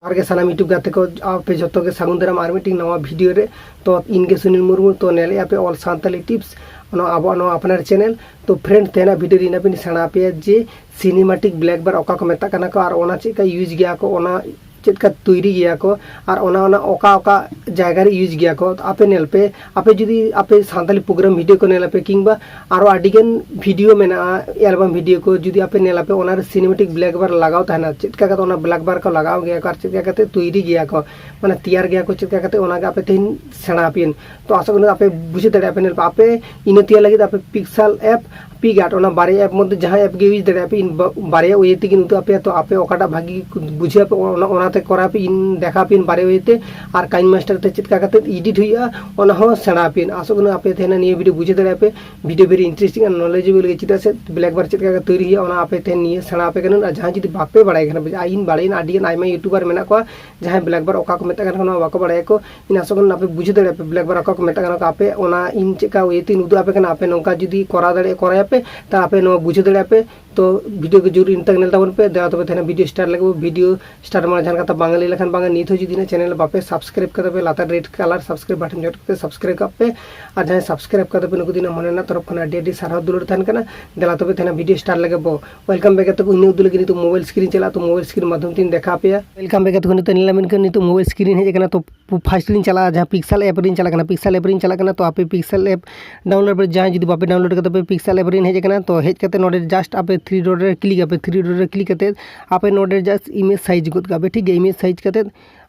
आगे सानाम यूट्यूब गाते को आपे जतो के सागुन दाराम आर मिटिंग नवा वीडियो रे तो इनके सुनील मुर्मू तो नेले आपे ऑल सांताली टिप्स आबो अपनार चैनल तो फ्रेंड तेना वीडियो रीना पिन सेना पे जे सिनेमैटिक ब्लैक बार ओका को मेता कना को और ओना चेका यूज गया को ओना चेका तैरी गया को और ओना ओका ओका जायगा रे यूज गया को आपे नेल पे आपे जुदी आपे सांताली प्रोग्राम वीडियो को नेल पे किंबा आरो आडिगन वीडियो मेना एल्बम वीडियो को जुदी आपे नेल पे ओना सिनेमैटिक ब्लैक बार लगाव ताना चेका का ओना ब्लैक बार को लगाव गया को चेका करते तैरी गया को माने तैयार गया को चेका करते ओना आपे तेन सेना पिन तो आशा करी आपे बुझे दाड़े आपे नेल पे आपे इन तिया लगी आपे पिक्सल ऐप पीगाट ओना बारे ऐप मध्य जहां ऐप गे यूज दाड़े आपे इन बारे ओये तेगिन उतो आपे तो आपे ओकाटा भागी बुझे आपे ओनाते करा पे इन देखा पिन बारे ओयेते और काइन मास्टर ते चिटका करते एडिट हुआ ओना हो सेना पिन आशा करी आपे तेना निये वीडियो बुझे दाड़े आपे वीडियो वेरी इंटरेस्टिंग और नॉलेजेबल चिटा से ब्लैक बार चिटका का तैरी हुआ ओना आपे तेन निये सेना आपे कन जहां जुदी बापे बाड़ाय कना इन बाड़ाइन आडिगन आयमा यूट्यूबर मेना को जहां ब्लैक बार ओका को मेता कना बाको बाड़ाय को इन आशा करी आपे बुझे दाड़े आपे ब्लैक बार ओका को मेता कना आपे ओना इन चिका ओयेते उदु आपे कना आपे नोका जुदी करा दाड़े करा पे ता आपे नो बुझे दाड़े आपे तो वीडियो को जरूर इन तक नेल ताबन पे देवा तबे तेना वीडियो स्टार्ट लगे वीडियो स्टार्ट माने जहां कथा बांगाली लेखन बांगा नीत हो जुदी ना चैनल बापे सब्सक्राइब करते पे लाता रेड कलर सब्सक्राइब बटन जट करते सब्सक्राइब करते और जहां सब्सक्राइब करते पे नुकु दिन मने ना तरफ खना डेडी सारा दुलर थान कना देला तबे तेना वीडियो स्टार्ट लगे बो वेलकम बैक तो इन उदु लगे तो मोबाइल स्क्रीन चला तो मोबाइल स्क्रीन माध्यम तीन देखा पे वेलकम बैक तो नितो नीला मिन नी तो मोबाइल स्क्रीन हे कना तो फर्स्ट दिन चला जहां पिक्सल ऐप रिन चला कना पिक्सल ऐप रिन चला कना तो आपे पिक्सल ऐप डाउनलोड पे जहां जुदी बापे डाउनलोड करते पे पिक्सल ऐप रिन हे कना तो हेज करते नोडे जस्ट आपे 3 डॉट रे क्लिक आपे 3 डॉट रे क्लिक करते आपे नोडे जस्ट इमेज साइज गुद का ठीक है इमेज साइज करते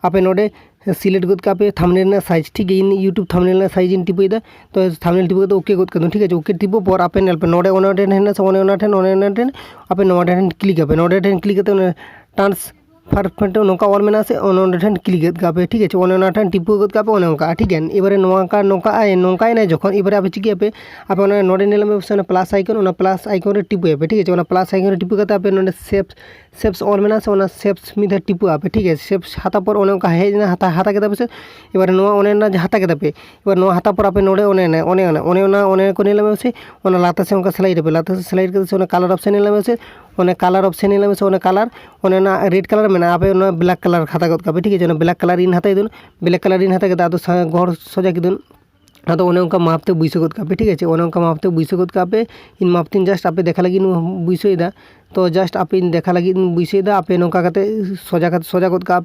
आपे नोडे सिलेक्ट गुद का पे थंबनेल ना साइज ठीक है इन यूट्यूब थंबनेल ना साइज इन टिपइदा तो थंबनेल टिपो तो ओके गुद कर ठीक है ओके टिपो पर आपे नेल पे नोडे ओना ठेन हेना ओने ओना ठेन आपे नोडे ठेन क्लिक आपे नोडे ठेन क्लिक करते ट्रांस परफेक्ट नौका और मेना से ओने ठेन क्लिक का पे ठीक है ओने ठेन टिपो गुद का पे ओने ओका ठीक है एबारे नौका नौका ना जखन एबारे आपे चिकी आपे आपे ओना नोडे नेल में से प्लस आइकन ओना प्लस आइकन रे टिपो आपे ठीक है ओना प्लस आइकन रे टिपो करते आपे नोडे शेप्स और मेना से ओना शेप्स मिधा टिपो आपे ठीक है शेप्स हाता पर ओने ओका हेज ना हाता के से एबारे नोआ ओने ना हाता के पे एबारे नोआ हाता पर आपे नोडे ओने को नेल में से ओना लाता से ओका स्लाइड पे लाता से स्लाइड करते से ओना कलर ऑप्शन नेल में से ओने कलर ऑप्शन नेल में से ओने कलर ओने ना रेड कलर में आपे ओना ब्लैक कलर खाता गद का ठीक है ब्लैक कलर इन हाता इदुन ब्लैक कलर इन हाता के आदो घर सजा किदुन आदो ओने उनका मापते बुइसो गद का ठीक है ओने उनका मापते बुइसो गद का इन मापतीन जस्ट आपे देखा लगी बुइसोइदा तो जस्ट आप इन देखा लगी बुइसोइदा आपे नौका करते सोजा गद का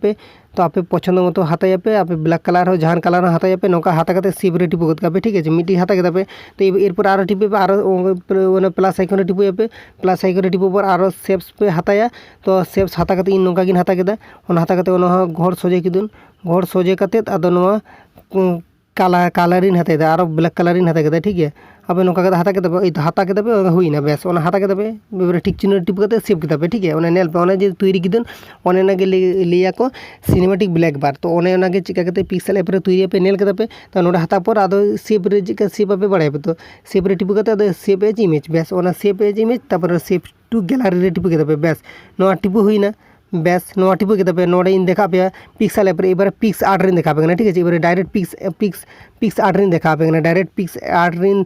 तो आपे पसंद मतो हाताया पे आपे ब्लैक कलर हो जहां कलर हाताया पे नौका हाता करते सेव रे टिपो गद का ठीक है मिटी हाता के तो एरपर आरो टिपे पे आरो प्लस आइकन रे टिपो पे प्लस आइकन रे टिपो पर आरो शेप्स पे हाताया तो शेप्स हाता करते इन नौका गिन हाता केदा ओना हाता करते ओना घर सोजे किदुन घर सोजे करते आदो नोआ कलरिन हाते और ब्लैक कलरिन हाते ठीक है अब नौका हाता के हाता के हुईना बेस हाता के ठीक चिन्ह टिप करते सेव के ठीक है नेल पे जो तैरी किदन ओने लिया को सिनेमैटिक ब्लैक बार तो ओने चिका करते पिक्सल ऐप रे तैरी पे नेल के तो नोडे हाता पर आदो सेव रे चिका सेव पे बाड़ाय पे तो सेव रे टिप करते आदो सेव एज इमेज बेस ओना सेव एज इमेज तापर सेव टू गैलरी रे टिप के बेस नोआ टिप हुईना बेस नोआ टिपो के नोडे इन देखा पे पिक्सल ऐप एबारे पिक्स आर्ट रिन देखा पे ठीक है एबारे डायरेक्ट पिक्स आर्ट रिन देखा पे डायरेक्ट पिक्स आर्ट रिन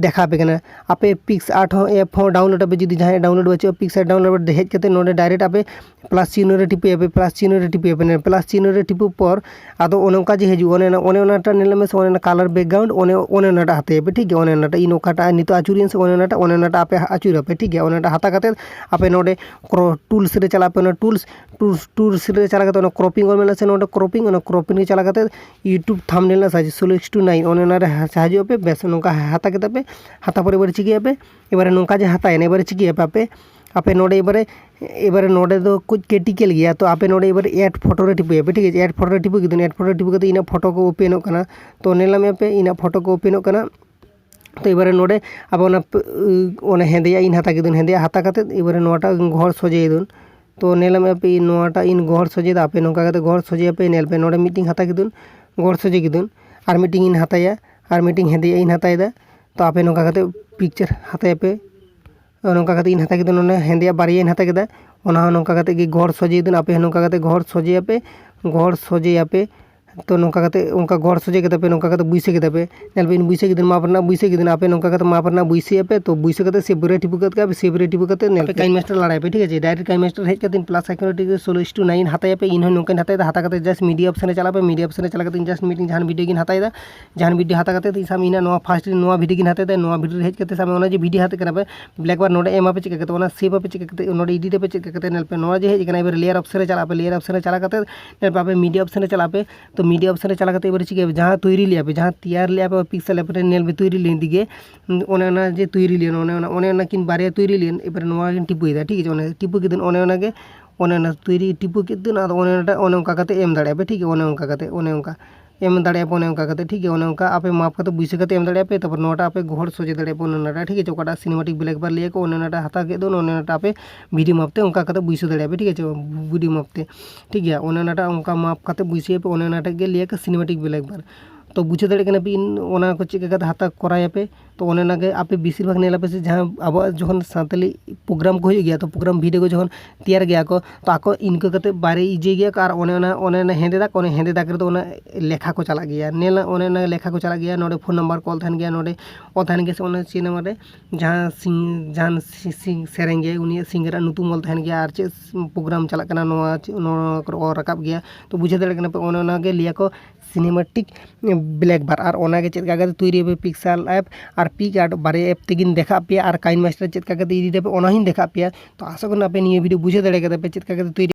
देखा पे आपे पिक्स आर्ट हो ऐप हो डाउनलोड पे जुदी जहां डाउनलोड बचे पिक्स आर्ट डाउनलोड हेज करते नोडे डायरेक्ट आपे प्लस चिन्ह रे टिपे पे प्लस चिन्ह रे टिपे पे प्लस चिन्ह रे टिपो पर आदो ओने ओका जे हेजु ओने ओनाटा नेल में से ओने कलर बैकग्राउंड ओने ओनाटा हाते पे ठीक है ओनाटा इन ओकाटा नितो आचुरिन से ओनाटा आपे आचुर पे ठीक है ओनाटा हाता करते आपे नोडे टूल्स रे चला पे टूल्स रे चला करते क्रॉपिंग और मेला से नोडे क्रॉपिंग रे चला करते यूट्यूब थंबनेल ना साइज 16:9 ओने साइज पे बेस नोका हाता के हाता पर एबारे चिकी पे एबारे नोका जे हाता एबारे चिकी पे आपे नोडे एबारे नोडे दो कुछ क्रिटिकल गया तो आपे नोडे एबारे ऐड फोटो रे टिपो पे ठीक है ऐड फोटो रे टिपो किदन ऐड फोटो रे टिपो करते इन फोटो को ओपन कना तो नेला में पे इन फोटो को ओपन कना तो एबारे नोडे अब ओना हेंदिया इन हाता किदन हेंदिया हाता करते एबारे नोटा घर सजे इदन तो नेला में पे नोटा इन घर सजे आपे नौका करते घर सजे पे नेल पे नोडे मीटिंग हाता किदन घर सजे किदन और मीटिंग इन हाताया और मीटिंग हेंदिया इन हातायदा तो आपे नौका करते पिक्चर हाताया पे नौका करते इन हाता किदन ओना हेंदिया बारिया इन हाता केदा ओना नौका करते घर सजे दिन आपे नौका करते घर सजे पे तो नौका कते उनका गौर सोजे कते पे नौका कते बुइसे कते पे नेल पे इन बुइसे किदिन माप रना बुइसे किदिन आपे नौका कते माप रना बुइसे पे तो बुइसे कते सेव रे टिपु कते आप सेव रे टिपु कते नेल पे काइन मास्टर लड़ाई पे ठीक है डायरेक्ट काइन मास्टर हेज कते प्लस सिक्योरिटी के 16:9 हताया पे इन हो नौका हताया हाता कते जस्ट मीडिया ऑप्शन चला पे मीडिया ऑप्शन चला कते जस्ट मीटिंग जहान वीडियो गिन हताया जहान वीडियो हता कते साम इना नोआ फर्स्ट नोआ वीडियो गिन हताया नोआ वीडियो हेज कते साम ओना जे वीडियो हते कना पे ब्लैक बार नोडे एमा पे चिका कते ओना सेव पे चिका कते नोडे एडिट पे चिका कते नेल पे नोआ जे हेज कना एबार लेयर ऑप्शन चला पे लेयर ऑप्शन चला कते नेल पे आपे मीडिया ऑप्शन चला पे तो मीडिया ऑप्शन चला कते एबार चिका जहां तैयारी लिया पे जहां तैयार लिया पे पिक्सल पे नेल पे तैयारी लेन दिगे ओने ओना जे तैयारी लेन ओने ओना किन बारे तैयारी लेन एबार नोआ किन टिपु इदा ठीक है ओने टिपु किदिन ओने ओना गे ओने ओना तैयारी टिपु किदिन आदो ओने ओना ओने ओंका कते एम दाड़े पे ठीक है ओने ओंका कते ओने ओंका एम दाड़े पे ओने ओंका कते ठीक है ओने ओंका आपे माप कते बुइसे कते एम दाड़े पे तपर नोटा आपे गोहर सोजे दाड़े पे ओने ओनाटा ठीक है ओकाटा सिनेमैटिक ब्लैक बार लिया को ओने ओनाटा हता के दो ओने ओनाटा आपे वीडियो मापते ओंका कते बुइसे दाड़े पे ठीक है वीडियो मापते ठीक है ओने ओनाटा ओंका माप कते बुइसे पे ओने ओनाटा के लिया के सिनेमैटिक ब्लैक बार तो बुझे दाड़े कना पे इन ओना को चिका कते हता कराया पे तो ओने नागे आपे बेसिर भाग नेला पे से जहां अब जखन सानताली प्रोग्राम को हो गया तो प्रोग्राम वीडियो को जखन तैयार गया को तो आको इनको कते बारे इजे गया कार ओने ना हेंदे दाग रे तो ओना लेखा को चला गया नेला ओने ना लेखा को चला गया नोडे फोन नंबर कॉल थान गया नोडे ओ थान गया से ओना सिनेमा रे जहां जहां सेरेंग गया उनी सिंगर नुतुम ऑल थान गया आर चे प्रोग्राम चला कना नो को रकाब गया तो बुझे दाड़े कना पे ओने ना गे लिया को सिनेमैटिक ब्लैक बार और ओना गे चेक का तैयारी पे पिक्सल ऐप और पिक आर्ट बारे ऐप तेगिन देखा पे और काइन मास्टर चेक का एडिट पे ओना हिन देखा पे तो आशा करना पे निये वीडियो बुझे दाड़े पे चेक का तैयारी